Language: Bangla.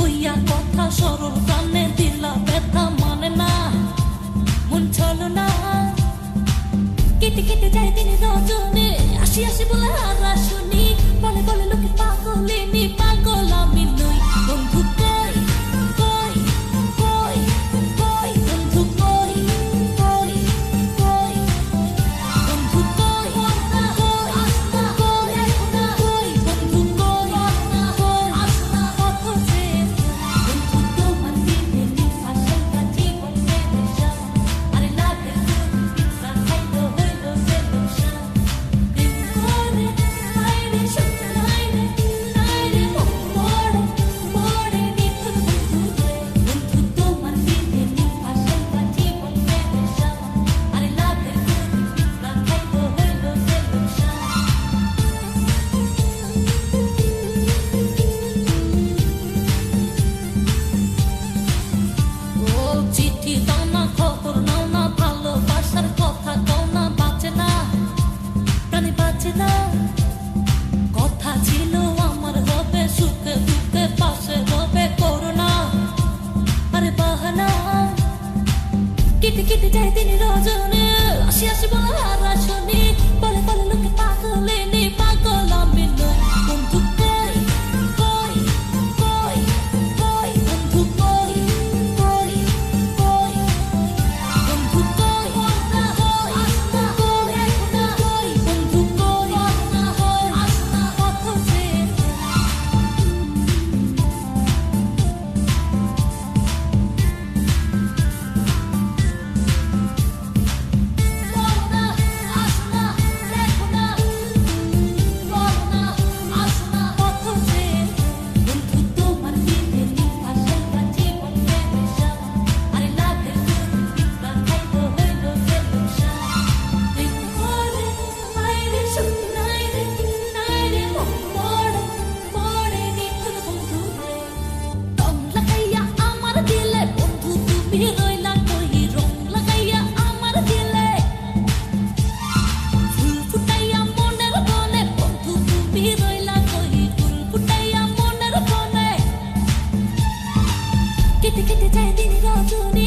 লইয়া কথা সরল কানে দিলা ব্যথা মানে না মন চলো না কেটে কেটে যায় দিন রজনী আসি আসি বলে হারা শুনি বলে বলে লোকে পাগলিনী পাগল আমি নই বন্ধু কই কই কই কই বন্ধু কই কই কই বন্ধু কই কই আসনা কই না কই বন্ধু কই কই আসনা কথা যে বন্ধু তোমার দিনে দিন আসল কাটি বন্ধে দেশা আরে লাগে পিৎজা খাইতো হইলো যে দোষা দিন করে আইরে শুনতে আইরে আইরে মোড়ে মোড়ে নিখুঁত বন্ধু রে বন্ধু তোমার দিনে দিন আসল কাটি বন্ধে দেশা আরে লাগে পিৎজা খাইতো হইলো যে দোষা ও চিঠি দাও না খবর নাও না ভালোবাসার কথা কও না বাঁচে না প্রাণী বাঁচে না কথা ছিল আমার হবে সুখে দুঃখে পাশে হবে করোনা আরে বাহানা কেটে কেটে যায় দিন রজনী আসি আসি বলে হারা শুনি বলে বলে লোকে পাগলিনী পাগল আমি নই বন্ধু কই কই কই কই বন্ধু কই কই কই বন্ধু কই না কই আসনা কই না কই বন্ধু কই না কই আসনা কথা যে করোনা আসনা দেখো না করোনা আসনা কথা যে বন্ধু তোমার দিনে দিন আসল কাটি বন্ধে দেশা আরে লাগে পিৎজা খাইতো হইলো যে দোষা দিন করে আইরে শুনতে আইরে আইরে মোড়ে মোড়ে নিখুঁত বন্ধু রে রং লাগাইয়া আমার দিলে বন্ধু তুমি রইলা কই রং লাগাইয়া আমার দিলে ফুল ফুটাইয়া মনের বনে বন্ধু তুমি রইলা কই ফুল ফুটাইয়া মনের বনে কেটে কেটে যায় দিন রজনী